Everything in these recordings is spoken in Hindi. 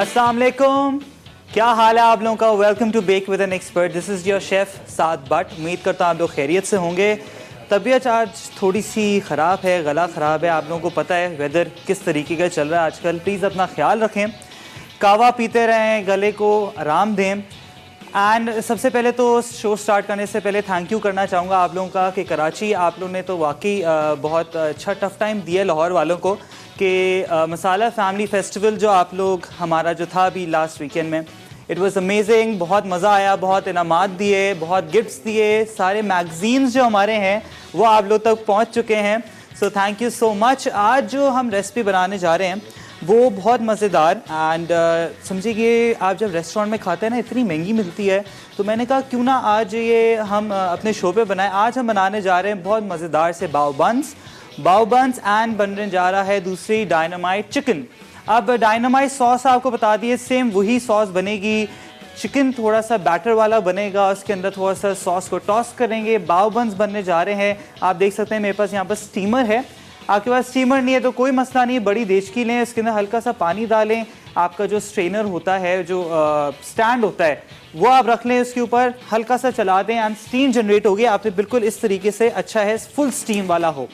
अस्सलाम वालेकुम, क्या हाल है आप लोगों का। Welcome to bake with an expert. This is your chef Saad Butt. उम्मीद करता हूँ आप लोग खैरियत से होंगे। तबीयत आज थोड़ी सी ख़राब है, गला ख़राब है। आप लोगों को पता है वेदर किस तरीके का चल रहा है आजकल। प्लीज़ अपना ख्याल रखें, कावा पीते रहें, गले को आराम दें। एंड सबसे पहले तो शो स्टार्ट करने से पहले थैंक यू करना चाहूँगा आप लोगों का कि कराची आप लोगों ने तो वाकई बहुत अच्छा टफ़ टाइम दिया लाहौर वालों को कि मसाला फैमिली फेस्टिवल जो आप लोग हमारा जो था अभी लास्ट वीकेंड में, इट वाज अमेजिंग। बहुत मज़ा आया, बहुत इनामात दिए, बहुत गिफ्ट्स दिए। सारे मैगजीन्स जो हमारे हैं वो आप लोग तक पहुँच चुके हैं। So thank you so much. आज जो हम रेसिपी बनाने जा रहे हैं वो बहुत मज़ेदार एंड समझिए कि आप जब रेस्टोरेंट में खाते हैं ना इतनी महंगी मिलती है, तो मैंने कहा क्यों ना आज ये हम अपने शो पे बनाएं। आज हम बनाने जा रहे हैं बहुत मज़ेदार से बाव बन्स एंड बनने जा रहा है दूसरी डायनामाइट चिकन। अब डायनामाइट सॉस आपको बता दिए, सेम वही सॉस बनेगी। चिकन थोड़ा सा बैटर वाला बनेगा, उसके अंदर थोड़ा सा सॉस को टॉस करेंगे। बाव बन्स बनने जा रहे हैं। आप देख सकते हैं मेरे पास यहाँ पर स्टीमर है। आपके पास स्टीमर नहीं है तो कोई मसला नहीं, बड़ी देचकी लें, इसके अंदर हल्का सा पानी डालें। आपका जो स्ट्रेनर होता है, जो स्टैंड होता है, वो आप रख लें, उसके ऊपर हल्का सा चला दें एंड स्टीम जनरेट होगी। आपने बिल्कुल इस तरीके से, अच्छा है फुल स्टीम वाला हो।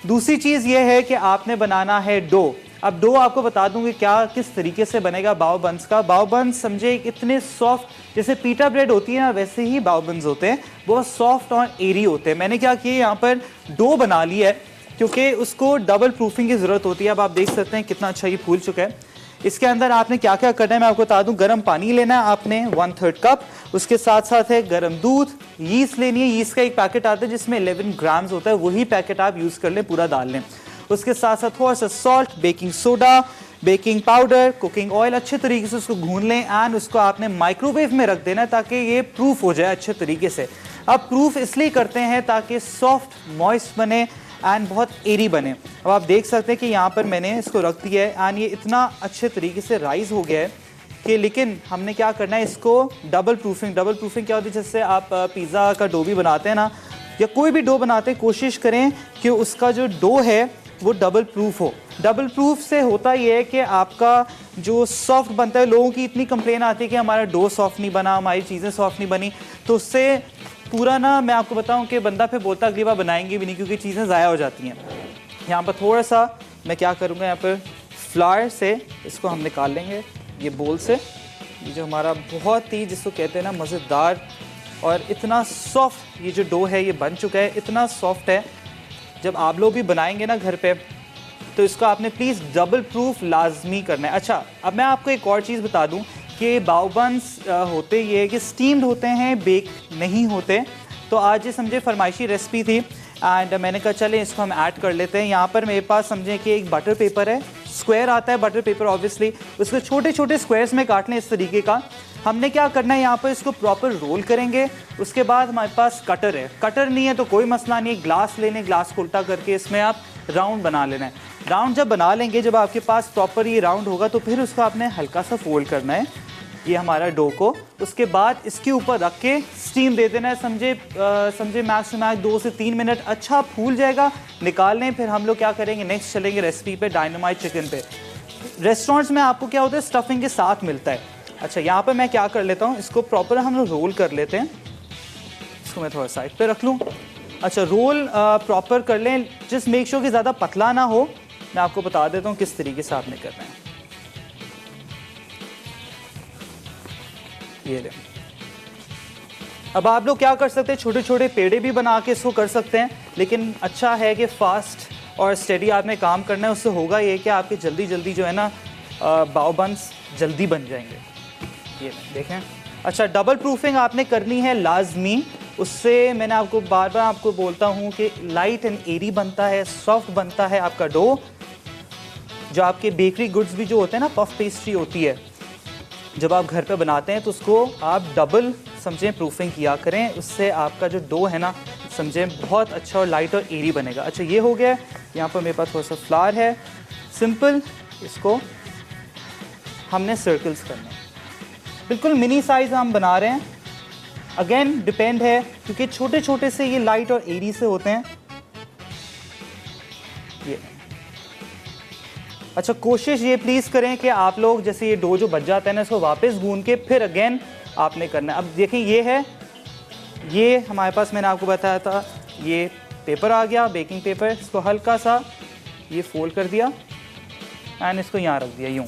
दूसरी चीज़ ये है कि आपने बनाना है डो। अब डो आपको बता दूंगी क्या किस तरीके से बनेगा बाव बन्स का। बाव बन्स समझे इतने सॉफ्ट, जैसे पीटा ब्रेड होती है ना वैसे ही बाव बन्स होते हैं, बहुत सॉफ्ट और एरी होते हैं। मैंने क्या किया, यहाँ पर डो बना लिया है क्योंकि उसको डबल प्रूफिंग की ज़रूरत होती है। अब आप देख सकते हैं कितना अच्छा ये फूल चुका है। इसके अंदर आपने क्या क्या करना है मैं आपको बता दूं। गर्म पानी लेना है आपने 1/3 कप, उसके साथ साथ है गर्म दूध, यीस्ट लेनी है। यीस्ट का एक पैकेट आता है जिसमें 11 ग्राम्स होता है, वही पैकेट आप यूज़ कर लें, पूरा डाल लें। उसके साथ साथ थोड़ा सा salt, baking soda, baking powder, cooking oil, अच्छे तरीके से उसको भून लें एंड उसको आपने माइक्रोवेव में रख देना है ताकि ये प्रूफ हो जाए अच्छे तरीके से। अब प्रूफ इसलिए करते हैं ताकि सॉफ्ट मॉइस्ट बने एंड बहुत एरी बने। अब आप देख सकते हैं कि यहाँ पर मैंने इसको रख दिया है एंड ये इतना अच्छे तरीके से राइज हो गया है कि, लेकिन हमने क्या करना है इसको डबल प्रूफिंग क्या होती है, जैसे आप पिज़्ज़ा का डो भी बनाते हैं ना, या कोई भी डो बनाते हैं, कोशिश करें कि उसका जो डो है वो डबल प्रूफ हो। डबल प्रूफ से होता ये है कि आपका जो सॉफ्ट बनता है, लोगों की इतनी कंप्लेन आती है कि हमारा डो सॉफ्ट नहीं बना, हमारी चीज़ें सॉफ्ट नहीं बनी, तो उससे पूरा ना, मैं आपको बताऊं कि बंदा फिर बोलता अगली बार बनाएंगे भी नहीं क्योंकि चीज़ें ज़ाया हो जाती हैं। यहाँ पर थोड़ा सा मैं क्या करूँगा, यहाँ पर फ्लावर से इसको हम निकाल लेंगे ये बोल से। ये जो हमारा बहुत ही, जिसको कहते हैं ना, मज़ेदार और इतना सॉफ्ट ये जो डो है ये बन चुका है, इतना सॉफ्ट है। जब आप लोग भी बनाएंगे ना घर पे तो इसको आपने प्लीज़ डबल प्रूफ लाजमी करना है। अच्छा, अब मैं आपको एक और चीज़ बता दूं कि बाव बन्स होते ये कि स्टीम्ड होते हैं, बेक नहीं होते। तो आज ये समझे फरमाइशी रेसिपी थी एंड मैंने कहा चले इसको हम ऐड कर लेते हैं। यहाँ पर मेरे पास समझें कि एक बटर पेपर है, स्क्वायर आता है बटर पेपर ऑब्वियसली, उसको छोटे छोटे स्क्वायर्स में काट लें इस तरीके का। हमने क्या करना है, यहाँ पर इसको प्रॉपर रोल करेंगे। उसके बाद हमारे पास कटर है, कटर नहीं है तो कोई मसला नहीं, ग्लास लेने, ग्लास को उल्टा करके इसमें आप राउंड बना लेना है। राउंड जब बना लेंगे, जब आपके पास प्रॉपर ये राउंड होगा तो फिर उसको आपने हल्का सा फोल्ड करना है ये हमारा डो को। उसके बाद इसके ऊपर रख के स्टीम दे देना है, समझे मैक्स टू मैक्स 2 से 3 मिनट। अच्छा फूल जाएगा, निकाल लें। फिर हम लोग क्या करेंगे, नेक्स्ट चलेंगे रेसिपी पे, डायनामाइट चिकन पे। रेस्टोरेंट्स में आपको क्या होता है, स्टफिंग के साथ मिलता है। अच्छा, यहाँ पर मैं क्या कर लेता हूँ, इसको प्रॉपर हम लोग रोल कर लेते हैं। इसको मैं थोड़ा साइड पे रख लूँ। अच्छा, रोल प्रॉपर कर लें, जस्ट मेक श्योर कि ज़्यादा पतला ना हो। मैं आपको बता देता हूँ किस तरीके से आपने करना है। ये ले। अब आप लोग क्या कर सकते हैं, छोटे छोटे पेड़े भी बना के इसको कर सकते हैं, लेकिन अच्छा है कि फास्ट और स्टेडी आपने काम करना है। उससे होगा ये कि आपके जल्दी जल्दी जो है ना बाव बन्स जल्दी बन जाएंगे। ये देखें। अच्छा, डबल प्रूफिंग आपने करनी है लाजमी। उससे मैंने आपको बार बार आपको बोलता हूँ कि लाइट एंड एरी बनता है, सॉफ्ट बनता है आपका डो। जो आपके बेकरी गुड्स भी जो होते हैं ना, पफ पेस्ट्री होती है, जब आप घर पे बनाते हैं तो उसको आप डबल समझें प्रूफिंग किया करें। उससे आपका जो डो है ना, समझें बहुत अच्छा और लाइट और एरी बनेगा। अच्छा, ये हो गया। यहाँ पर मेरे पास थोड़ा सा फ्लावर है, सिंपल इसको हमने सर्कल्स करने हैं। बिल्कुल मिनी साइज हम बना रहे हैं। अगेन डिपेंड है क्योंकि छोटे छोटे से ये लाइट और एरी से होते हैं। ये अच्छा, कोशिश ये प्लीज़ करें कि आप लोग जैसे ये डो जो बच जाता है ना, इसको वापस गूंद के फिर अगेन आपने करना है। अब देखें ये है, ये हमारे पास मैंने आपको बताया था, ये पेपर आ गया, बेकिंग पेपर, इसको हल्का सा ये फोल्ड कर दिया एंड इसको यहाँ रख दिया यूँ।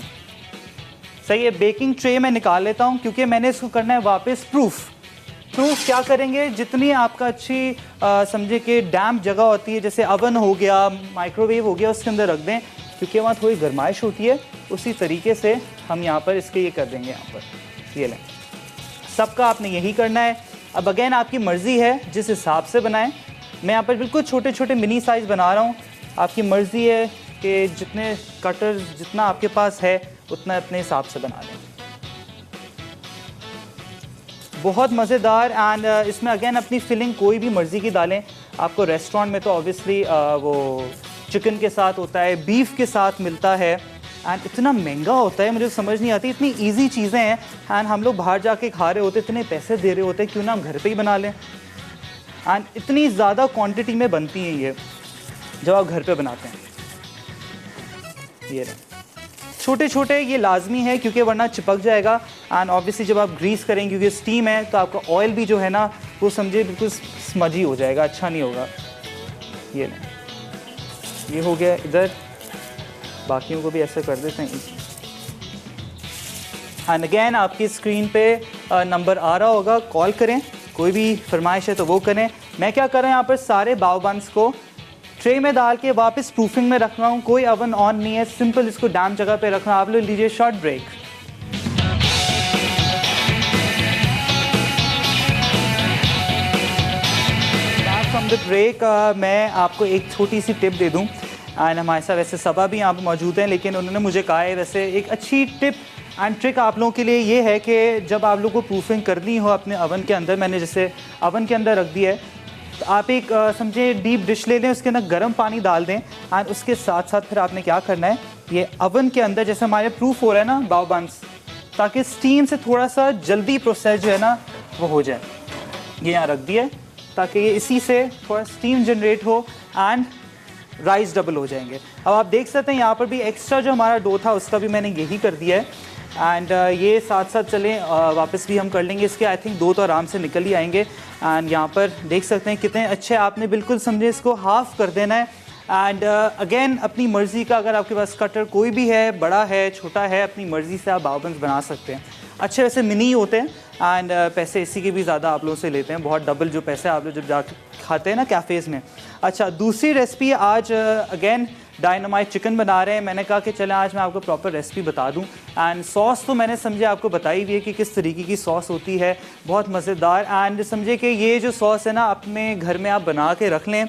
सही है। बेकिंग ट्रे में निकाल लेता हूँ क्योंकि मैंने इसको करना है वापस प्रूफ। क्या करेंगे, जितनी आपका अच्छी समझे कि डैम्प जगह होती है, जैसे अवन हो गया, माइक्रोवेव हो गया, उसके अंदर रख दें क्योंकि वहाँ थोड़ी गर्माइश होती है। उसी तरीके से हम यहाँ पर इसके ये कर देंगे, यहाँ पर ये लें। सबका आपने यही करना है। अब अगेन आपकी मर्ज़ी है जिस हिसाब से बनाएं। मैं यहाँ पर बिल्कुल छोटे छोटे मिनी साइज़ बना रहा हूँ, आपकी मर्ज़ी है कि जितने कटर जितना आपके पास है उतना अपने हिसाब से बना लें। बहुत मज़ेदार। एंड इसमें अगेन अपनी फिलिंग कोई भी मर्ज़ी की डालें। आपको रेस्टोरेंट में तो ऑब्वियसली वो चिकन के साथ होता है, बीफ के साथ मिलता है एंड इतना महंगा होता है, मुझे समझ नहीं आती। इतनी इजी चीज़ें हैं एंड हम लोग बाहर जाके खा रहे होते, इतने पैसे दे रहे होते, क्यों ना हम घर पे ही बना लें। एंड इतनी ज़्यादा क्वांटिटी में बनती हैं ये जब आप घर पे बनाते हैं। ये छोटे छोटे ये लाजमी है क्योंकि वरना चिपक जाएगा। एंड ऑब्वियसली जब आप ग्रीस करेंगे क्योंकि स्टीम है तो आपका ऑयल भी जो है ना वो समझे बिल्कुल स्मजी हो जाएगा, अच्छा नहीं होगा। ये हो गया इधर, बाकियों को भी ऐसे कर देते हैं। एंड अगेन आपकी स्क्रीन पे नंबर आ रहा होगा, कॉल करें, कोई भी फरमाइश है तो वो करें। मैं क्या कर रहा हूँ, यहाँ पर सारे बाव बंस को ट्रे में डाल के वापस प्रूफिंग में रख रहा हूँ। कोई ओवन ऑन नहीं है, सिंपल इसको डैम जगह पे रखना। आप लोग लीजिए short break. From the break मैं आपको एक छोटी सी टिप दे दूँ। एंड हमारे साथ वैसे सबा भी यहाँ पर मौजूद हैं, लेकिन उन्होंने मुझे कहा है वैसे एक अच्छी टिप एंड ट्रिक आप लोगों के लिए ये है कि जब आप लोगों को प्रूफिंग करनी हो अपने ओवन के अंदर, मैंने जैसे ओवन के अंदर रख दिया है, तो आप एक समझे डीप डिश ले लें, उसके अंदर गर्म पानी डाल दें एंड उसके साथ साथ फिर आपने क्या करना है, ये ओवन के अंदर जैसे हमारे प्रूफ हो रहा है ना बाव बंस, ताकि स्टीम से थोड़ा सा जल्दी प्रोसेस जो है ना वो हो जाए। ये यहाँ रख दिया ताकि ये इसी से थोड़ा स्टीम जनरेट हो एंड राइस डबल हो जाएंगे। अब आप देख सकते हैं यहाँ पर भी एक्स्ट्रा जो हमारा डो था उसका भी मैंने यही कर दिया है। एंड ये साथ साथ चलें वापस भी हम कर लेंगे इसके। आई थिंक 2 तो आराम से निकल ही आएंगे। एंड यहाँ पर देख सकते हैं कितने अच्छे, आपने बिल्कुल समझे इसको हाफ़ कर देना है। एंड अगेन अपनी मर्ज़ी का, अगर आपके पास कटर कोई भी है, बड़ा है छोटा है, अपनी मर्ज़ी से आप बाव बंस बना सकते हैं। अच्छे वैसे मिनी होते हैं एंड पैसे इसी के भी ज़्यादा आप लोगों से लेते हैं, बहुत डबल जो पैसे आप लोग जब जा खाते हैं ना कैफ़ेज़ में। अच्छा, दूसरी रेसिपी आज अगेन डायनामाइट चिकन बना रहे हैं। मैंने कहा कि चलें आज मैं आपको प्रॉपर रेसिपी बता दूं। एंड सॉस तो मैंने समझे आपको बताई भी है कि किस तरीके की सॉस होती है, बहुत मज़ेदार। एंड समझे कि ये जो सॉस है ना अपने घर में आप बना के रख लें।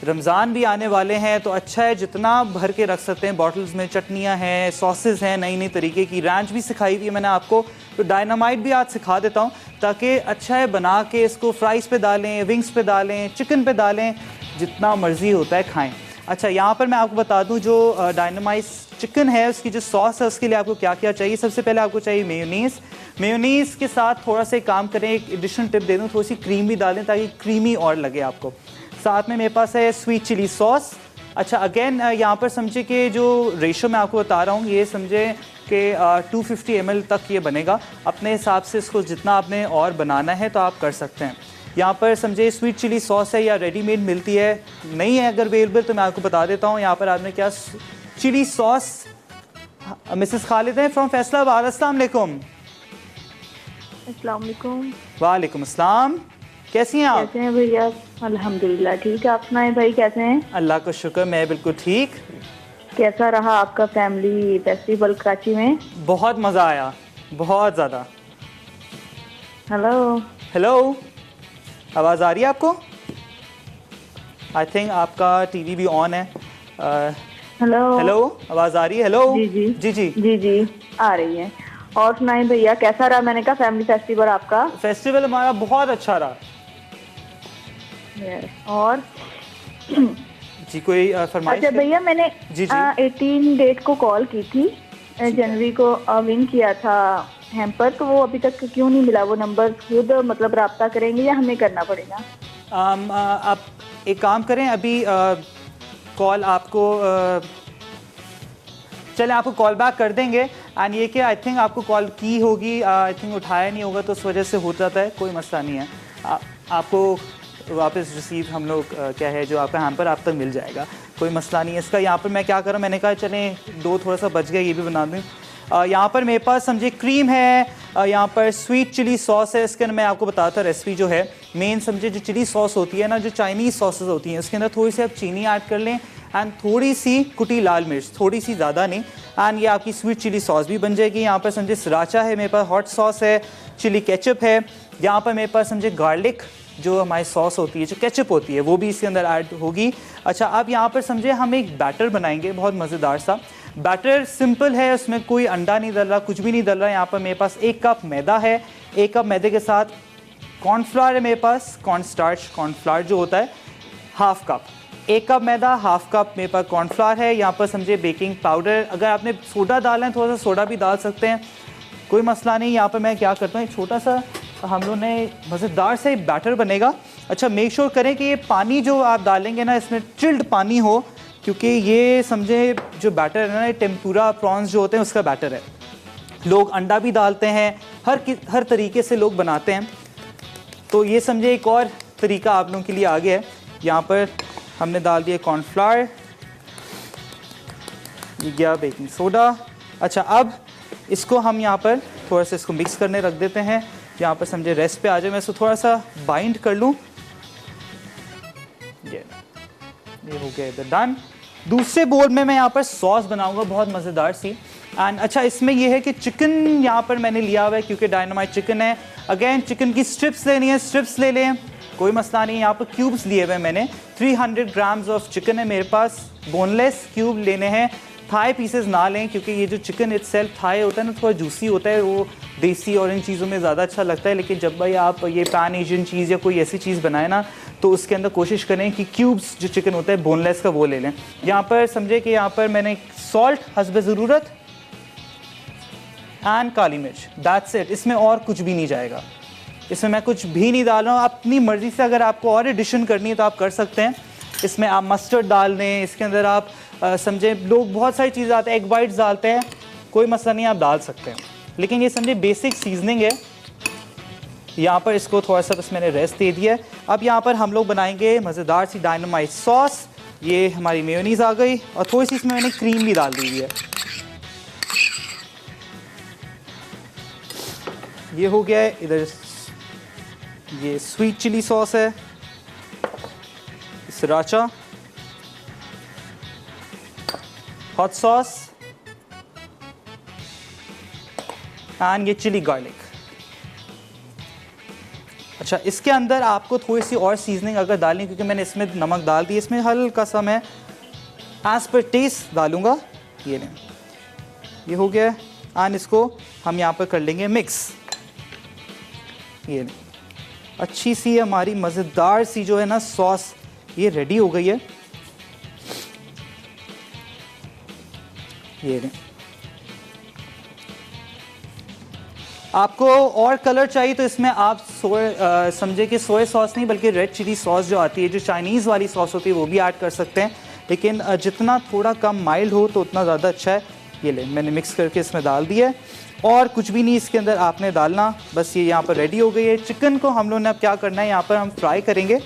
रमज़ान भी आने वाले हैं तो अच्छा है जितना भर के रख सकते हैं। बॉटल्स में चटनियाँ हैं, सॉसेस हैं, नई नई तरीके की, रैंच भी सिखाई हुई है मैंने आपको, तो डायनामाइट भी आज सिखा देता हूँ ताकि अच्छा है बना के इसको फ्राइज़ पे डालें, विंग्स पे डालें, चिकन पे डालें, जितना मर्ज़ी होता है खाएँ। अच्छा, यहाँ पर मैं आपको बता दूँ जो डायनामाइट चिकन है उसकी जो सॉस है उसके लिए आपको क्या क्या चाहिए। सबसे पहले आपको चाहिए मेयोनीज़। मेयोनीज़ के साथ थोड़ा सा काम करें, एक एडिशनल टिप दे दूँ, थोड़ी सी क्रीम भी डालें ताकि क्रीमी और लगे आपको। साथ में मेरे पास है स्वीट चिली सॉस। अच्छा, अगेन यहाँ पर समझे कि जो रेशो मैं आपको बता रहा हूँ ये समझे कि 250 ml तक ये बनेगा। अपने हिसाब से इसको जितना आपने और बनाना है तो आप कर सकते हैं। यहाँ पर समझे स्वीट चिली सॉस है या रेडीमेड मिलती है, नहीं है अगर अवेलेबल तो मैं आपको बता देता हूँ। यहाँ पर आपने क्या चिली सॉस, मिसेस खालिद हैं फ्रॉम फैसलाबाद। अस्सलाम वालेकुम। अस्सलाम वालेकुम। वालेकुम अस्सलाम, कैसी हैं आप? कैसे हैं भैया? अल्हम्दुलिल्लाह ठीक है, आप सुनाएं भाई कैसे हैं? अल्लाह का शुक्र, मैं बिल्कुल ठीक। कैसा रहा आपका फैमिली फेस्टिवल कराची में? बहुत मज़ा आया, बहुत ज़्यादा। हेलो हेलो, आवाज़ आ रही है आपको? आई थिंक आपका टीवी भी ऑन है। हेलो हेलो, आवाज़ आ रही है? हेलो जी जी जी जी जी जी आ रही है। और सुनाएं भैया कैसा रहा, मैंने कहा फैमिली फेस्टिवल आपका? फेस्टिवल हमारा बहुत अच्छा रहा। और जी कोई फरमाइश? अच्छा भैया, मैंने जी जी 18 डेट को कॉल की थी, जनवरी को विन किया था हैम्पर, तो वो अभी तक क्यों नहीं मिला? वो नंबर खुद मतलब रब्ता करेंगे या हमें करना पड़ेगा? आप एक काम करें, अभी कॉल आपको चलें आपको कॉल बैक कर देंगे। एंड ये कि आई थिंक आपको कॉल की होगी, आई थिंक उठाया नहीं होगा, तो उस वजह से हो जाता है, कोई मसला नहीं है। आपको वापस रिसीव हम लोग क्या है जो आपका हैम्पर आप तक मिल जाएगा, कोई मसला नहीं है इसका। यहाँ पर मैं क्या कर रहा हूँ, मैंने कहा चलें 2 थोड़ा सा बच गया, ये भी बना दूँ। यहाँ पर मेरे पास समझे क्रीम है, यहाँ पर स्वीट चिली सॉस है। इसके अंदर मैं आपको बताता रेसिपी जो है मेन, समझे जो चिली सॉस होती है ना, जो चाइनीज़ सॉसेस होती हैं, उसके अंदर थोड़ी सी आप चीनी ऐड कर लें एंड थोड़ी सी कुटी लाल मिर्च, थोड़ी सी ज़्यादा नहीं, एंड ये आपकी स्वीट चिली सॉस भी बन जाएगी। यहाँ पर समझे सराचा है, मेरे पास हॉट सॉस है, चिली केचप है। यहाँ पर मेरे पास समझे गार्लिक जो हमारी सॉस होती है, जो केचप होती है, वो भी इसके अंदर ऐड होगी। अच्छा, अब यहाँ पर समझे हम एक बैटर बनाएंगे, बहुत मज़ेदार सा बैटर। सिंपल है, उसमें कोई अंडा नहीं डल रहा, कुछ भी नहीं डल रहा। यहाँ पर मेरे पास 1 कप मैदा है, 1 कप मैदे के साथ कॉर्नफ्लावर है मेरे पास, कॉर्न स्टार्च, कॉर्नफ्लावर जो होता है, हाफ कप। 1 कप मैदा, हाफ कप मेरे पास कॉर्नफ्लावर है। यहाँ पर समझे बेकिंग पाउडर, अगर आपने सोडा डालना है थोड़ा सा सोडा भी डाल सकते हैं, कोई मसला नहीं। यहाँ पर मैं क्या करता हूँ, एक छोटा सा हम लोग ने मज़ेदार से बैटर बनेगा। अच्छा, मेक श्योर करें कि ये पानी जो आप डालेंगे ना, इसमें चिल्ड पानी हो, क्योंकि ये समझे जो बैटर है ना, ये टेम्पुरा प्रॉन्स जो होते हैं उसका बैटर है। लोग अंडा भी डालते हैं, हर तरीके से लोग बनाते हैं, तो ये समझे एक और तरीका आप लोगों के लिए आ गया है। यहाँ पर हमने डाल दिया कॉर्नफ्लावर, ये गया बेकिंग सोडा। अच्छा, अब इसको हम यहाँ पर थोड़ा सा इसको मिक्स करने रख देते हैं। यहाँ पर समझे रेस्ट पे आ जाए, मैं इसको थोड़ा सा बाइंड कर लूँ। ये हो गया इधर डन। दूसरे बोल में मैं यहाँ पर सॉस बनाऊंगा, बहुत मज़ेदार सी। एंड अच्छा, इसमें ये है कि चिकन यहाँ पर मैंने लिया हुआ है, क्योंकि डायनामाइट चिकन है। अगेन चिकन की स्ट्रिप्स लेनी है, स्ट्रिप्स ले लें, कोई मसला नहीं। यहाँ पर क्यूब्स लिए हुए मैंने, 300 ग्राम्स ऑफ चिकन है मेरे पास, बोनलेस क्यूब लेने हैं। थाई पीसेस ना लें, क्योंकि ये जो चिकन इटसेल्फ थाई होता है ना, थोड़ा जूसी होता है, वो देसी और इन चीज़ों में ज़्यादा अच्छा लगता है। लेकिन जब भाई आप ये पैन एशियन चीज़ या कोई ऐसी चीज़ बनाए ना, तो उसके अंदर कोशिश करें कि क्यूब्स जो चिकन होता है बोनलेस का, वो ले लें। यहाँ पर समझे कि यहाँ पर मैंने सॉल्ट हस्ब ज़रूरत एंड काली मिर्च, दैट्स इट। इसमें और कुछ भी नहीं जाएगा, इसमें मैं कुछ भी नहीं डाल रहा हूँ। अपनी मर्ज़ी से अगर आपको और एडिशन करनी है तो आप कर सकते हैं। इसमें आप मस्टर्ड डाल दें, इसके अंदर आप समझे लोग बहुत सारी चीज़ें आते हैं, एग वाइट्स डालते हैं, कोई मसला नहीं, आप डाल सकते हैं। लेकिन ये समझे बेसिक सीजनिंग है। यहाँ पर इसको थोड़ा सा बस मैंने रेस्ट दे दिया है। अब यहाँ पर हम लोग बनाएंगे मज़ेदार सी डायनामाइट सॉस। ये हमारी मेयोनीज़ आ गई और थोड़ी सी इसमें मैंने क्रीम भी डाल दी हुई है। ये हो गया है। इधर ये स्वीट चिली सॉस है, सराचा, हॉट सॉस एंड ये चिली गार्लिक। अच्छा, इसके अंदर आपको थोड़ी सी और सीजनिंग अगर डालनी, क्योंकि मैंने इसमें नमक डाल दी, इसमें हल्का सा मैं एज पर टेस्ट डालूंगा। ये लें, ये हो गया एंड इसको हम यहाँ पर कर लेंगे मिक्स। ये लें, अच्छी सी हमारी मज़ेदार सी जो है ना सॉस, ये रेडी हो गई है। ये लें, आपको और कलर चाहिए तो इसमें आप समझे कि सोया सॉस नहीं बल्कि रेड चिली सॉस जो आती है, जो चाइनीज़ वाली सॉस होती है, वो भी ऐड कर सकते हैं। लेकिन जितना थोड़ा कम माइल्ड हो तो उतना ज़्यादा अच्छा है। ये ले, मैंने मिक्स करके इसमें डाल दिया है और कुछ भी नहीं इसके अंदर आपने डालना, बस ये यहाँ पर रेडी हो गई है। चिकन को हम लोग ने अब क्या करना है, यहाँ पर हम फ्राई करेंगे।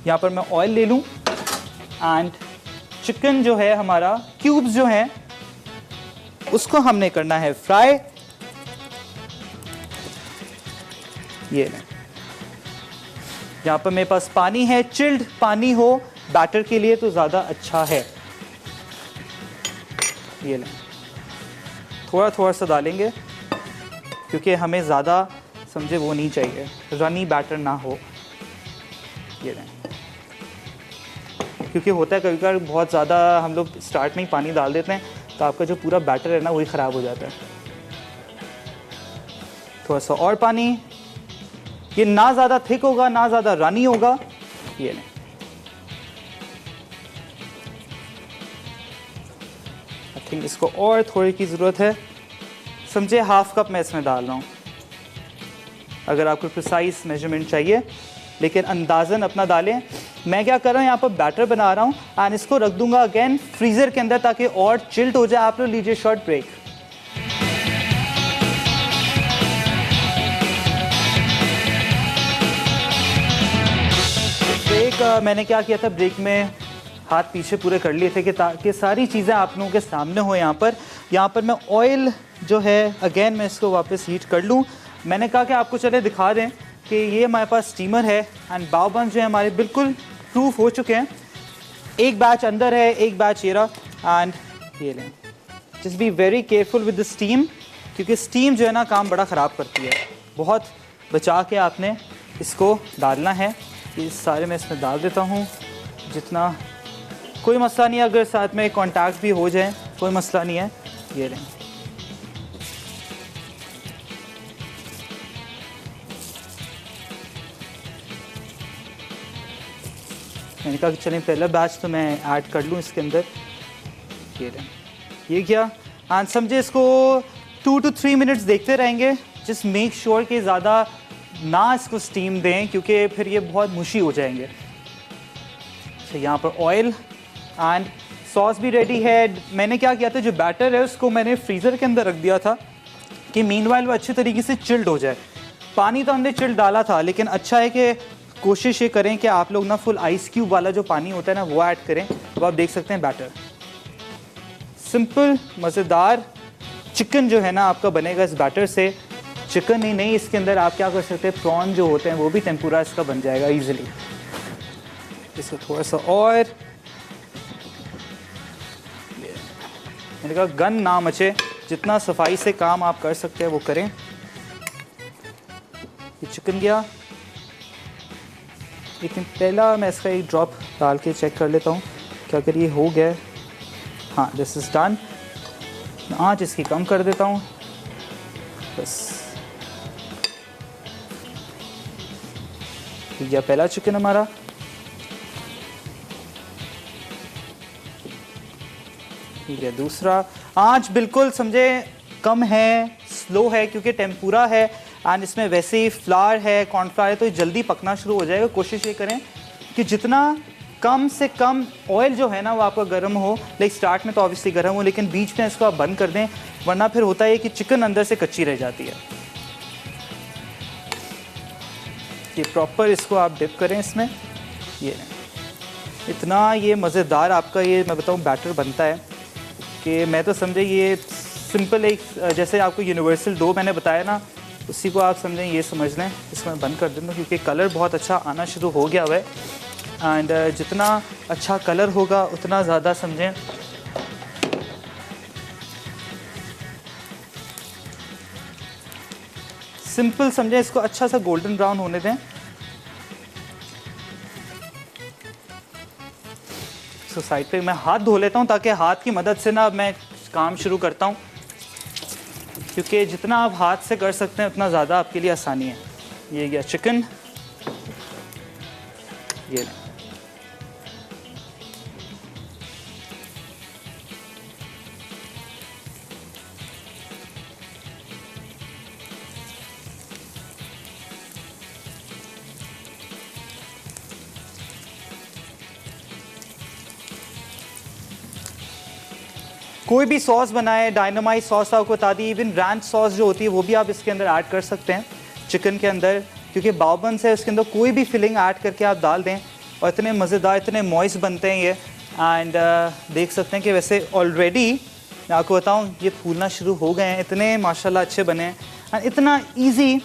यहाँ पर मैं ऑयल ले लूँ एंड चिकन जो है हमारा, क्यूब्स जो हैं उसको हमने करना है फ्राई। ये लें, यहाँ पर मेरे पास पानी है, चिल्ड पानी हो बैटर के लिए तो ज़्यादा अच्छा है। ये लें, थोड़ा थोड़ा सा डालेंगे क्योंकि हमें ज़्यादा समझे वो नहीं चाहिए, रनी बैटर ना हो। ये लें, क्योंकि होता है कभी कभार बहुत ज़्यादा हम लोग स्टार्ट में ही पानी डाल देते हैं तो आपका जो पूरा बैटर है ना वही ख़राब हो जाता है। थोड़ा सा और पानी, ये ना ज़्यादा थिक होगा ना ज़्यादा रनी होगा। ये लें, आई थिंक इसको और थोड़ी की ज़रूरत है, समझे हाफ कप मैं इसमें डाल रहा हूँ। अगर आपको प्रिसाइज मेजरमेंट चाहिए लेकिन अंदाज़न अपना डालें। मैं क्या कर रहा हूँ यहाँ पर बैटर बना रहा हूँ एंड इसको रख दूंगा अगेन फ्रीज़र के अंदर ताकि और चिल्ड हो जाए। आप लोग लीजिए शॉर्ट ब्रेक। मैंने क्या किया था, ब्रेक में हाथ पीछे पूरे कर लिए थे कि ताकि सारी चीज़ें आप लोगों के सामने हो। यहाँ पर मैं ऑयल जो है अगेन मैं इसको वापस हीट कर लूँ। मैंने कहा कि आपको चले दिखा दें कि ये हमारे पास स्टीमर है एंड बाव बन्स जो है हमारे बिल्कुल प्रूफ हो चुके हैं। एक बैच अंदर है, एक बैच ये रहा एंड ये लें। Just be very careful with the steam, क्योंकि स्टीम जो है ना काम बड़ा ख़राब करती है। बहुत बचा के आपने इसको डालना है। ये सारे मैं इसमें डाल देता हूँ जितना, कोई मसला नहीं है अगर साथ में कांटेक्ट भी हो जाए, कोई मसला नहीं है। ये लें। मैंने कहा कि चलें पहला बैच तो मैं ऐड कर लूँ इसके अंदर। ये लें। ये क्या एंड समझे इसको 2 to 3 मिनट्स देखते रहेंगे। जस्ट मेक श्योर कि ज़्यादा ना इसको स्टीम दें क्योंकि फिर ये बहुत मुशी हो जाएंगे। तो यहाँ पर ऑयल एंड सॉस भी रेडी है। मैंने क्या किया था, जो बैटर है उसको मैंने फ्रीज़र के अंदर रख दिया था कि मीनवाइल वो अच्छे तरीके से चिल्ड हो जाए। पानी तो हमने चिल्ड डाला था, लेकिन अच्छा है कि कोशिश ये करें कि आप लोग ना फुल आइस क्यूब वाला जो पानी होता है ना वो ऐड करें। अब आप देख सकते हैं बैटर सिंपल मज़ेदार चिकन जो है ना आपका बनेगा इस बैटर से। चिकन ही नहीं, इसके अंदर आप क्या कर सकते हैं, प्रॉन जो होते हैं वो भी टेम्पुरा इसका बन जाएगा ईजिली। इसको थोड़ा सा और मैंने कहा गन ना मचे, जितना सफाई से काम आप कर सकते हैं वो करें। ये चिकन गया, लेकिन पहला मैं इसका एक ड्रॉप डाल के चेक कर लेता हूँ कि अगर ये हो गया। हाँ, दिस इज़ डन। आँच इसकी कम कर देता हूँ बस। ठीक है, पहला चिकन हमारा। ठीक है, दूसरा। आँच बिल्कुल समझे कम है, स्लो है, क्योंकि टेम्पुरा है एंड इसमें वैसे ही फ्लावर है, कॉर्नफ्लावर है, तो ये जल्दी पकना शुरू हो जाएगा। कोशिश ये करें कि जितना कम से कम ऑयल जो है ना वो आपका गर्म हो। लाइक स्टार्ट में तो ऑब्वियसली गर्म हो, लेकिन बीच में इसको आप बंद कर दें, वरना फिर होता है कि चिकन अंदर से कच्ची रह जाती है। ये प्रॉपर इसको आप डिप करें इसमें। ये इतना ये मज़ेदार आपका ये मैं बताऊँ बैटर बनता है कि मैं तो समझे ये सिंपल एक जैसे आपको यूनिवर्सल डो मैंने बताया ना, उसी को आप समझें, ये समझ लें। इसको मैं बंद कर दूँगा क्योंकि कलर बहुत अच्छा आना शुरू हो गया हुआ है एंड जितना अच्छा कलर होगा उतना ज़्यादा समझें सिंपल समझें। इसको अच्छा सा गोल्डन ब्राउन होने दें। तो साइड पे मैं हाथ धो लेता हूँ ताकि हाथ की मदद से ना मैं काम शुरू करता हूँ, क्योंकि जितना आप हाथ से कर सकते हैं उतना ज़्यादा आपके लिए आसानी है। ये गया चिकन। ये कोई भी सॉस बनाए, डायनामाइट सॉस आपको बता दी, इवन रैंच सॉस जो होती है वो भी आप इसके अंदर ऐड कर सकते हैं चिकन के अंदर, क्योंकि बाव बन्स है उसके अंदर कोई भी फिलिंग ऐड करके आप डाल दें और इतने मज़ेदार, इतने मॉइस्ट बनते हैं ये। एंड देख सकते हैं कि वैसे ऑलरेडी मैं आपको बताऊँ ये फूलना शुरू हो गए हैं, इतने माशाल्लाह अच्छे बने हैं एंड इतना ईजी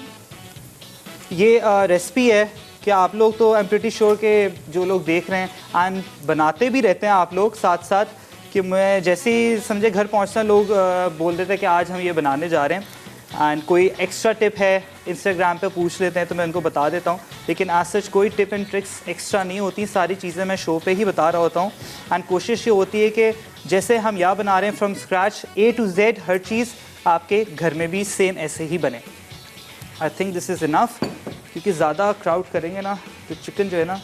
ये रेसिपी है कि आप लोग तो आई एम प्रीटी श्योर के जो लोग देख रहे हैं एंड बनाते भी रहते हैं आप लोग साथ साथ, कि मैं जैसे ही समझे घर पहुंचना लोग बोल देते हैं कि आज हम ये बनाने जा रहे हैं एंड कोई एक्स्ट्रा टिप है इंस्टाग्राम पे पूछ लेते हैं तो मैं उनको बता देता हूँ, लेकिन एज सच कोई टिप एंड ट्रिक्स एक्स्ट्रा नहीं होती, सारी चीज़ें मैं शो पे ही बता रहा होता हूँ एंड कोशिश ये होती है कि जैसे हम यहाँ बना रहे हैं from scratch A to Z हर चीज़ आपके घर में भी सेम ऐसे ही बने। I think this is enough, क्योंकि ज़्यादा क्राउड करेंगे ना तो चिकन जो है ना।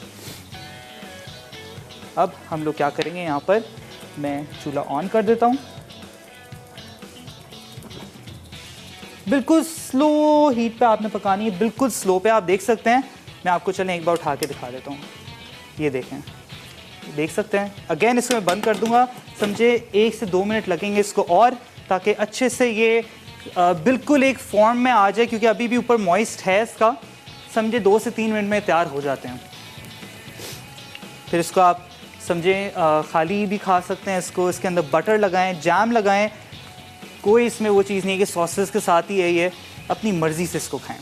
अब हम लोग क्या करेंगे, यहाँ पर मैं चूल्हा ऑन कर देता हूँ, बिल्कुल स्लो हीट पे आपने पकानी है, बिल्कुल स्लो पे। आप देख सकते हैं, मैं आपको चलें एक बार उठा के दिखा देता हूँ। ये देखें, देख सकते हैं। अगेन इसको मैं बंद कर दूंगा, समझे 1 से 2 मिनट लगेंगे इसको और, ताकि अच्छे से ये बिल्कुल एक फॉर्म में आ जाए, क्योंकि अभी भी ऊपर मॉइस्ट है इसका। समझे 2 से 3 मिनट में तैयार हो जाते हैं। फिर इसको आप समझे खाली भी खा सकते हैं इसको, इसके अंदर बटर लगाएं, जैम लगाएं, कोई इसमें वो चीज़ नहीं है कि सॉसेस के साथ ही है, ये अपनी मर्ज़ी से इसको खाएं।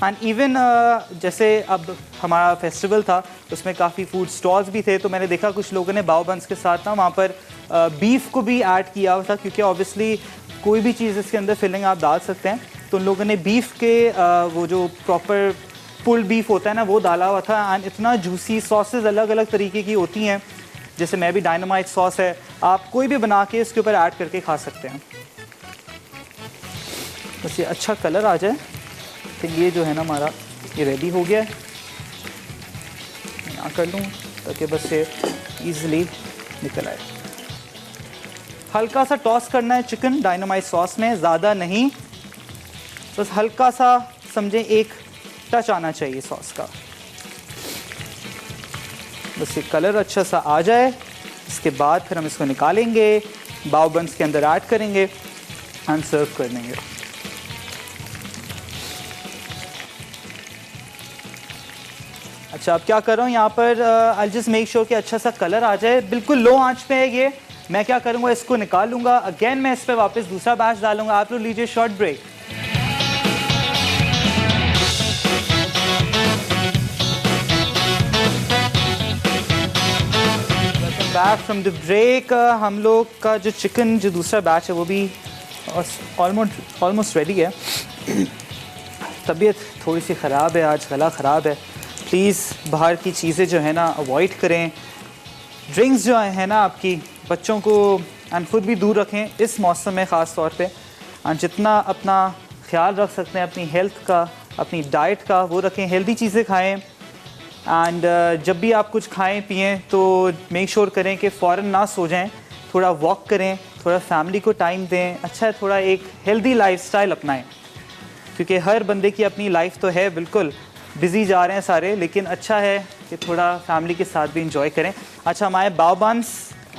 एंड इवन जैसे अब हमारा फेस्टिवल था, उसमें काफ़ी फूड स्टॉल्स भी थे, तो मैंने देखा कुछ लोगों ने बाव बंस के साथ ना वहाँ पर बीफ को भी ऐड किया हुआ था, क्योंकि ऑब्वियसली कोई भी चीज़ इसके अंदर फिलिंग आप डाल सकते हैं। तो उन लोगों ने बीफ के वो जो प्रॉपर पुल बीफ होता है ना, वो डाला हुआ था। एंड इतना जूसी, सॉसेस अलग अलग तरीके की होती हैं, जैसे मैं भी डायनामाइट सॉस है, आप कोई भी बना के इसके ऊपर ऐड करके खा सकते हैं। बस ये अच्छा कलर आ जाए, तो ये जो है ना हमारा ये रेडी हो गया है। यहाँ कर लूँ ताकि बस ये ईज़िली निकल आए। हल्का सा टॉस करना है चिकन डायनामाइट सॉस में, ज़्यादा नहीं, बस हल्का सा समझे एक टच आना चाहिए सॉस का। बस ये कलर अच्छा सा आ जाए, इसके बाद फिर हम इसको निकालेंगे, बाव बंस के अंदर ऐड करेंगे एंड सर्व कर देंगे। अच्छा, अब क्या कर रहा हूँ यहाँ पर, आई जस्ट मेक श्योर कि अच्छा सा कलर आ जाए। बिल्कुल लो आंच पे है ये। मैं क्या करूँगा, इसको निकाल लूँगा। अगेन मैं इस पर वापस दूसरा बैच डालूंगा। आप लोग लीजिए short break. Back from the break. हम लोग का जो चिकन जो दूसरा बैच है वो भी ऑलमोस्ट रेडी है। तबीयत थोड़ी सी ख़राब है आज, गला ख़राब है। प्लीज़ बाहर की चीज़ें जो है ना अवॉइड करें। ड्रिंक्स जो है ना आपकी, बच्चों को एंड खुद भी दूर रखें इस मौसम में ख़ास तौर पे। एंड जितना अपना ख्याल रख सकते हैं अपनी हेल्थ का, अपनी डाइट का, वो रखें। हेल्दी चीज़ें खाएं। एंड जब भी आप कुछ खाएं पिएं तो मेक श्योर करें कि फ़ौरन ना सो जाएं, थोड़ा वॉक करें, थोड़ा फैमिली को टाइम दें। अच्छा है थोड़ा एक हेल्दी लाइफस्टाइल अपनाएं, क्योंकि हर बंदे की अपनी लाइफ तो है, बिल्कुल बिज़ी जा रहे हैं सारे, लेकिन अच्छा है कि थोड़ा फैमिली के साथ भी इंजॉय करें। अच्छा, हमारे बाव बंस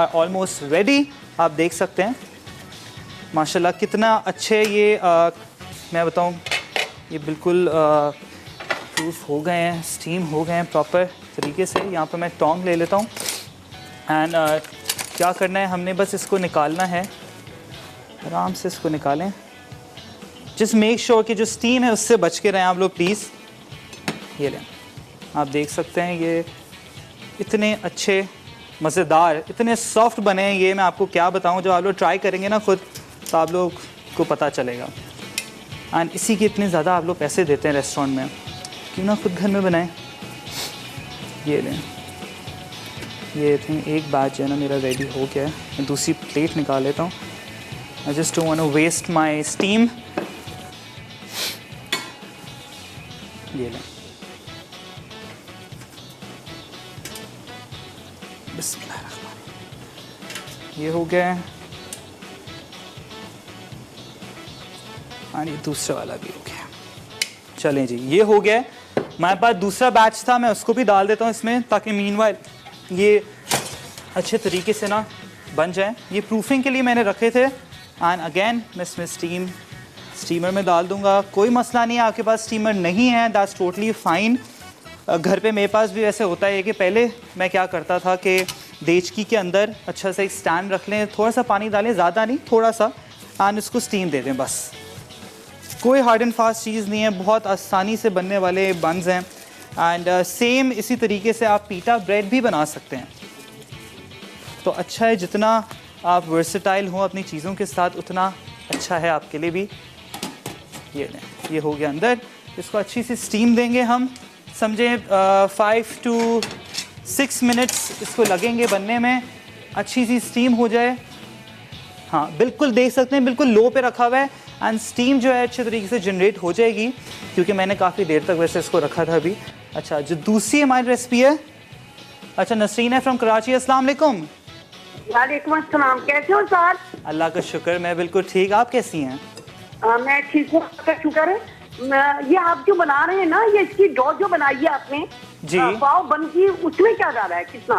आर ऑलमोस्ट रेडी। आप देख सकते हैं माशाल्लाह कितना अच्छे ये मैं बताऊं, ये बिल्कुल प्रूफ हो गए हैं, स्टीम हो गए हैं प्रॉपर तरीके से। यहाँ पर मैं टोंग ले लेता हूँ। एंड क्या करना है, हमने बस इसको निकालना है, आराम से इसको निकालें। जस्ट मेक श्योर कि जो स्टीम है उससे बच के रहें आप लोग प्लीज़। ये लें, आप देख सकते हैं ये इतने अच्छे मज़ेदार, इतने सॉफ्ट बने हैं। ये मैं आपको क्या बताऊं, जब आप लोग ट्राई करेंगे ना खुद तो आप लोग को पता चलेगा। एंड इसी के इतने ज़्यादा आप लोग पैसे देते हैं रेस्टोरेंट में, क्यों ना खुद घर में बनाएं। ये लें, ये एक बैच है ना मेरा रेडी हो गया है। मैं दूसरी प्लेट निकाल लेता हूँ। I just don't want to waste my steam. ये लें, ये हो गया है। और ये दूसरा वाला भी हो गया। चलें जी, ये हो गया। हमारे पास दूसरा बैच था, मैं उसको भी डाल देता हूँ इसमें, ताकि मीनवाइल ये अच्छे तरीके से ना बन जाए। ये प्रूफिंग के लिए मैंने रखे थे। एंड अगेन मैं इसमें स्टीमर में डाल दूँगा। कोई मसला नहीं है, आपके पास स्टीमर नहीं है, दैट्स टोटली फ़ाइन। घर पे मेरे पास भी वैसे होता है कि पहले मैं क्या करता था कि देचकी के अंदर अच्छा सा एक स्टैंड रख लें, थोड़ा सा पानी डालें, ज़्यादा नहीं, थोड़ा सा, एंड इसको स्टीम दे दें बस। कोई हार्ड एंड फास्ट चीज़ नहीं है, बहुत आसानी से बनने वाले बन्स हैं। एंड सेम इसी तरीके से आप पीटा ब्रेड भी बना सकते हैं। तो अच्छा है, जितना आप वर्सेटाइल हो अपनी चीज़ों के साथ उतना अच्छा है आपके लिए भी। ये हो गया अंदर। इसको अच्छी सी स्टीम देंगे हम, समझे 5 to 6 मिनट्स इसको लगेंगे बनने में। अच्छी सी स्टीम हो जाए। हाँ बिल्कुल देख सकते हैं, बिल्कुल लो पे रखा हुआ है। एंड स्टीम जो है अच्छे तरीके से जनरेट हो जाएगी, क्योंकि मैंने काफ़ी देर तक वैसे इसको रखा था अभी। अच्छा, जो दूसरी हमारी रेसिपी है, अच्छा नसरीन है फ्रॉम कराची। अस्सलाम वालेकुम। वालेकुम अस्सलाम, कैसे हो सर? अल्लाह का शुक्र, मैं बिल्कुल ठीक। आप कैसी हैं? मैं ठीक हूँ, आपका शुक्र है। ये आप जो बना रहे हैं ना, ये इसकी डो जो बनाई है आपने जी। पाव बन की, उसमें क्या डाला है, कितना,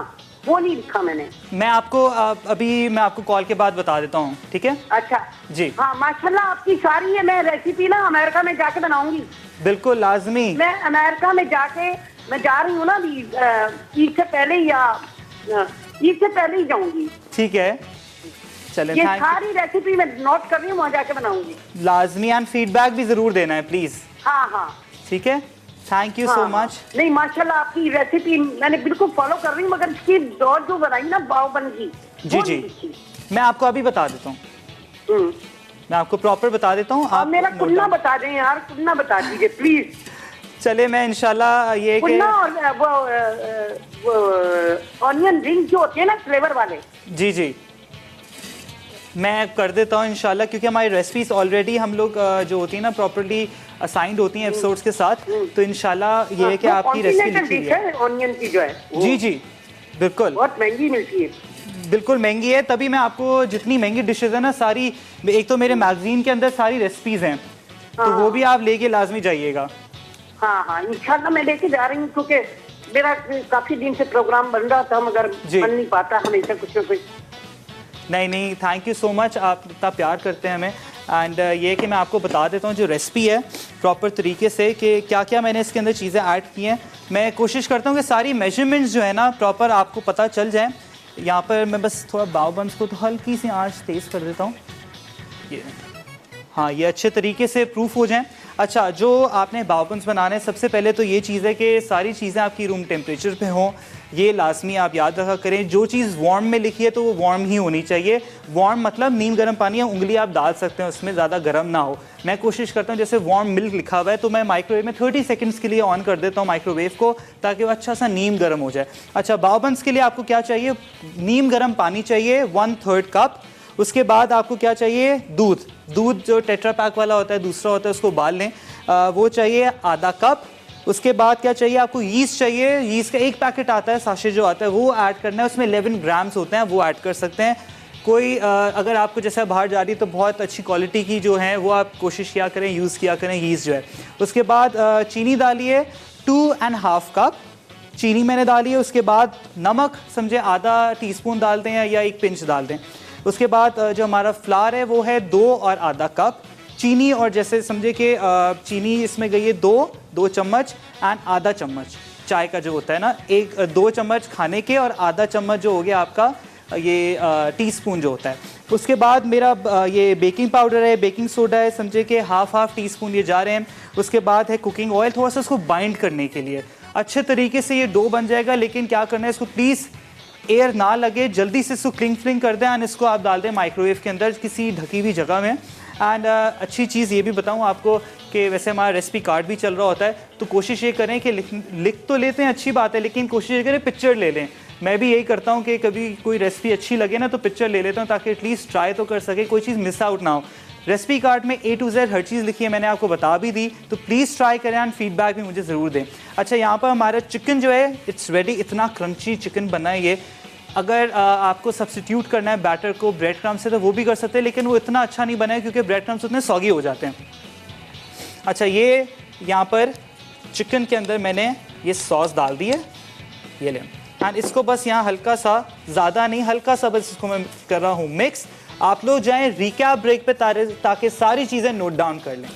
वो नहीं लिखा मैंने। मैं आपको अभी मैं आपको कॉल के बाद बता देता हूँ, ठीक है? अच्छा जी। हाँ, माशाल्लाह आपकी सारी है, मैं रेसिपी ना अमेरिका में जाके बनाऊंगी। बिल्कुल लाजमी। मैं अमेरिका में जाके, मैं जा रही हूँ ना अभी, ईद से पहले या ईद से पहले ही जाऊंगी। ठीक है, चलें। ये सारी रेसिपी मैं नोट कर रही हूँ, वहाँ जाके बनाऊंगी लाजमी। एंड फीडबैक भी जरूर देना है प्लीज। हाँ हाँ ठीक है, थैंक यू सो मच। नहीं माशाल्लाह आपकी रेसिपी मैंने बिल्कुल फॉलो कर रही हूँ, मगर इसकी डो जो बनाई ना पाव बन की, जी जी, मैं आपको अभी बता देता हूँ, मैं आपको प्रॉपर बता देता हूँ। आप मेरा कुन्ना बता दें यार, कुन्ना बता दीजिए प्लीज। चले, मैं इंशाल्लाह ये कुन्ना और वो ऑनियन रिंग जो होते हैं ना फ्लेवर वाले। जी जी, मैं कर देता हूँ इंशाल्लाह, क्योंकि हमारी रेसिपीज ऑलरेडी हम लोग जो होती है ना प्रॉपर्ली असाइंड होती हैं एपिसोड्स के साथ, तो इंशाल्लाह ये है कि आपकी रेसिपी लिखी है ऑनियन की जो है। जी जी बिल्कुल, बहुत महंगी मिलती है। बिल्कुल महंगी है, तभी मैं आपको जितनी महंगी डिशेज है ना सारी, एक तो मेरे मैगजीन के अंदर सारी रेसिपीज हैं, तो वो भी आप लेके लाजमी जाइएगा। हाँ हाँ इंशाल्लाह मैं लेके जा रही हूँ, क्योंकि मेरा काफी दिन से प्रोग्राम बन रहा था, मगर बन नहीं पाता हमेशा कुछ ना कुछ। नहीं, थैंक यू सो मच, आप इतना प्यार करते हैं हमें। एंड ये कि मैं आपको बता देता हूँ जो रेसिपी है प्रॉपर तरीके से कि क्या क्या मैंने इसके अंदर चीज़ें ऐड की हैं। मैं कोशिश करता हूँ कि सारी मेजरमेंट्स जो है ना प्रॉपर आपको पता चल जाए। यहाँ पर मैं बस थोड़ा बाव बंस को तो हल्की सी आंच तेज़ कर देता हूँ, ये हाँ, ये अच्छे तरीके से प्रूफ हो जाएं। अच्छा, जो आपने बाव बंस बनाने हैं, सबसे पहले तो ये चीज़ है कि सारी चीज़ें आपकी रूम टेम्परेचर पे हों, ये लाजमी आप याद रखा करें। जो चीज़ वार्म में लिखी है तो वो वार्म ही होनी चाहिए। वार्म मतलब नीम गर्म पानी या उंगली आप डाल सकते हैं उसमें, ज़्यादा गर्म ना हो। मैं कोशिश करता हूँ जैसे वार्म मिल्क लिखा हुआ है तो मैं माइक्रोवेव में 30 सेकंड्स के लिए ऑन कर देता हूँ माइक्रोवेव को, ताकि वो अच्छा सा नीम गर्म हो जाए। अच्छा, बाव बंस के लिए आपको क्या चाहिए? नीम गर्म पानी चाहिए 1/3 कप। उसके बाद आपको क्या चाहिए? दूध जो टेट्रा पैक वाला होता है, दूसरा होता है, उसको उबाल लें, वो चाहिए आधा कप। उसके बाद क्या चाहिए आपको? यीस्ट चाहिए। यीस्ट का एक पैकेट आता है, साशे जो आता है, वो ऐड करना है। उसमें 11 ग्राम्स होते हैं, वो ऐड कर सकते हैं। कोई अगर आपको जैसे बाहर जा रही है तो बहुत अच्छी क्वालिटी की जो है वो आप कोशिश किया करें, यूज़ किया करें यीस्ट जो है। उसके बाद चीनी डालिए 2.5 कप चीनी मैंने डाली है। उसके बाद नमक समझे आधा टीस्पून डालते हैं या 1 पिंच डाल दें। उसके बाद जो हमारा फ्लावर है वो है 2 और आधा कप चीनी, और जैसे समझे कि चीनी इसमें गई है 2 चम्मच एंड आधा चम्मच चाय का जो होता है ना, 2 चम्मच खाने के और आधा चम्मच जो हो गया आपका ये टीस्पून जो होता है। उसके बाद मेरा ये बेकिंग पाउडर है, बेकिंग सोडा है, समझे कि हाफ टीस्पून ये जा रहे हैं। उसके बाद है कुकिंग ऑयल, थोड़ा सा इसको बाइंड करने के लिए। अच्छे तरीके से ये डो बन जाएगा, लेकिन क्या करना है इसको प्लीज़ एयर ना लगे, जल्दी से इसको क्लिंग कर दें एंड इसको आप डाल दें माइक्रोवेव के अंदर किसी ढकी हुई जगह में। एंड अच्छी चीज़ ये भी बताऊं आपको कि वैसे हमारा रेसिपी कार्ड भी चल रहा होता है, तो कोशिश ये करें कि लिख तो लेते हैं, अच्छी बात है, लेकिन कोशिश ये करें पिक्चर ले लें। मैं भी यही करता हूं कि कभी कोई रेसिपी अच्छी लगे ना तो पिक्चर ले लेता हूं, ताकि एटलीस्ट ट्राई तो कर सके, कोई चीज़ मिस आउट ना हो। रेसिपी कार्ड में A to Z हर चीज़ लिखी है, मैंने आपको बता भी दी, तो प्लीज़ ट्राई करें एंड फीडबैक भी मुझे ज़रूर दें। अच्छा, यहाँ पर हमारा चिकन जो है इट्स रेडी, इतना क्रंची चिकन बना है ये। अगर आपको सब्स्टिट्यूट करना है बैटर को ब्रेड क्रम्ब से तो वो भी कर सकते हैं, लेकिन वो इतना अच्छा नहीं बना है क्योंकि ब्रेड क्रम्ब्स उतने सॉगी हो जाते हैं। अच्छा, ये यहाँ पर चिकन के अंदर मैंने ये सॉस डाल दी है, ये लें, एंड इसको बस यहाँ हल्का सा, ज़्यादा नहीं, हल्का सा बस इसको मैं कर रहा हूँ मिक्स। आप लोग जाएँ रिकैप ब्रेक पे ताकि सारी चीज़ें नोट डाउन कर लें।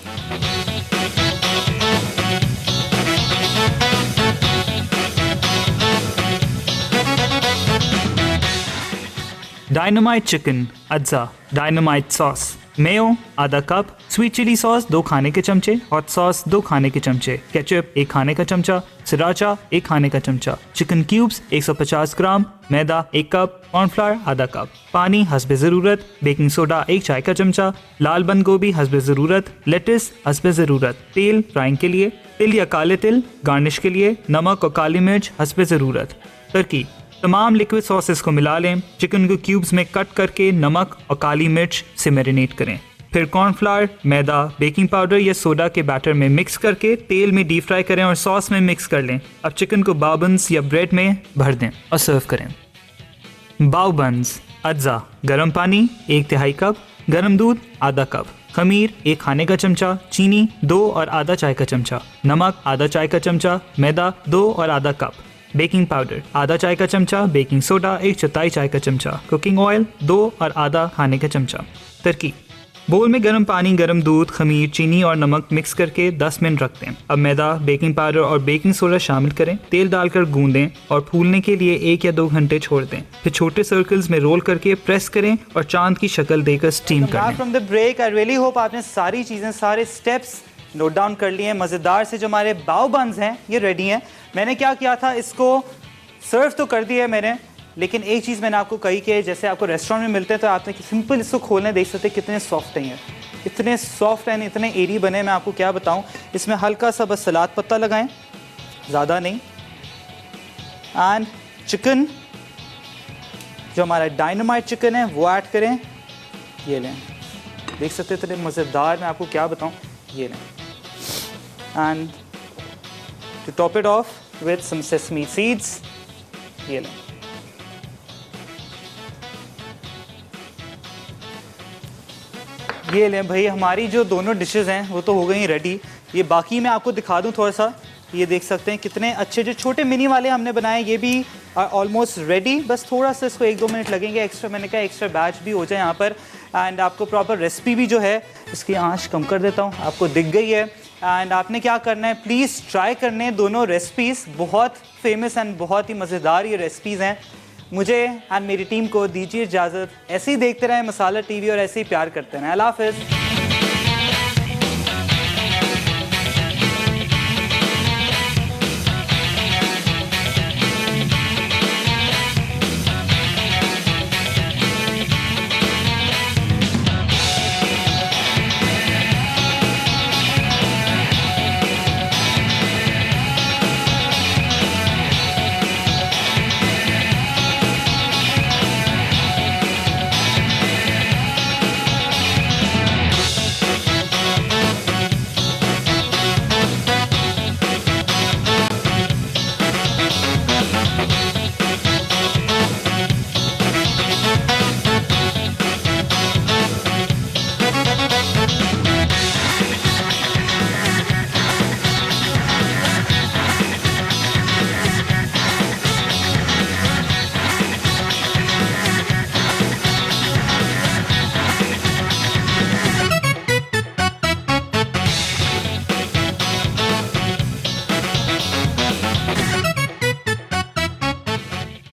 डायनामाइट चिकन अज्जा, डायनामाइट सॉस, मेयो आधा कप, स्वीट चिली सॉस 2 खाने के चमचे, हॉट सॉस 2 खाने के चमचे, केचप 1 खाने का चमचा, सराचा 1 खाने का चमचा, चिकन क्यूब्स 150 ग्राम, मैदा 1 कप, कॉर्नफ्लावर आधा कप, पानी हस्बे ज़रूरत, बेकिंग सोडा 1 चाय का चमचा, लाल बंद गोभी हस्बे ज़रूरत, लेटिस हस्बे ज़रूरत, तेल फ्राइंग के लिए, तिल या काले तिल गार्निश के लिए, नमक और काली मिर्च हस्बे ज़रूरत। तरकीब: तमाम लिक्विड सॉसेस को मिला लें, चिकन को क्यूब्स में कट करके नमक और काली मिर्च से मैरिनेट करें। फिर कॉर्नफ्लावर, मैदा, बेकिंग पाउडर या सोडा के बैटर में मिक्स करके तेल में डीप फ्राई करें और सॉस में मिक्स कर लें। अब चिकन को बाव बन्स या ब्रेड में भर दें और सर्व करें। बाव बन्स अज्जा, गर्म पानी 1/3 कप, गर्म दूध आधा कप, खमीर 1 खाने का चमचा, चीनी 2 और आधा चाय का चमचा, नमक आधा चाय का चमचा, मैदा 2 और आधा कप, बेकिंग पाउडर आधा चाय का चमचा, बेकिंग सोडा 1/4 चाय का चमचा, कुकिंग ऑयल 2 और आधा खाने का चमचा। तरकीब: बोल में गर्म पानी, गर्म दूध, खमीर, चीनी और नमक मिक्स करके 10 मिनट रख दें। अब मैदा, बेकिंग पाउडर और बेकिंग सोडा शामिल करें, तेल डालकर गूंदें और फूलने के लिए 1 या 2 घंटे छोड़ दें। फिर छोटे सर्कल्स में रोल करके प्रेस करें और चांद की शक्ल देकर स्टीम करें। From the break, I really hope आपने सारी चीज़ें, सारे स्टेप्स नोट डाउन कर लिए हैं। मज़ेदार से जो हमारे बाव बन्स हैं ये रेडी हैं। मैंने क्या किया था, इसको सर्व तो कर दिया है मैंने, लेकिन एक चीज़ मैंने आपको कही कि जैसे आपको रेस्टोरेंट में मिलते हैं तो आपने सिंपल इसको खोलने देख सकते हैं कितने सॉफ्ट हैं ये, इतने सॉफ्ट हैं, इतने एरी बने। मैं आपको क्या बताऊं, इसमें हल्का सा बस सलाद पत्ता लगाएं, ज़्यादा नहीं। एंड चिकन, जो हमारा डायनामाइट चिकन है वो ऐड करें। ये लें, देख सकते हैं इतने मज़ेदार, मैं आपको क्या बताऊँ, ये लें। And to top it off with some sesame seeds, ये लें। ये लें भाई, हमारी जो दोनों डिशेस हैं वो तो हो गई रेडी। ये बाकी मैं आपको दिखा दूं थोड़ा सा, ये देख सकते हैं कितने अच्छे जो छोटे मिनी वाले हमने बनाए, ये भी ऑलमोस्ट रेडी। बस थोड़ा सा इसको 1-2 मिनट लगेंगे एक्स्ट्रा, मैंने कहा एक्स्ट्रा बैच भी हो जाए यहाँ पर। एंड आपको प्रॉपर रेसिपी भी जो है, इसकी आंच कम कर देता हूँ, आपको दिख गई है। एंड आपने क्या करना है, प्लीज़ ट्राई करने दोनों रेसिपीज़, बहुत फेमस एंड बहुत ही मज़ेदार ये रेसिपीज़ हैं। मुझे एंड मेरी टीम को दीजिए इजाज़त। ऐसे ही देखते रहें मसाला टीवी और ऐसे ही प्यार करते रहें। अल्लाह हाफ़िज़।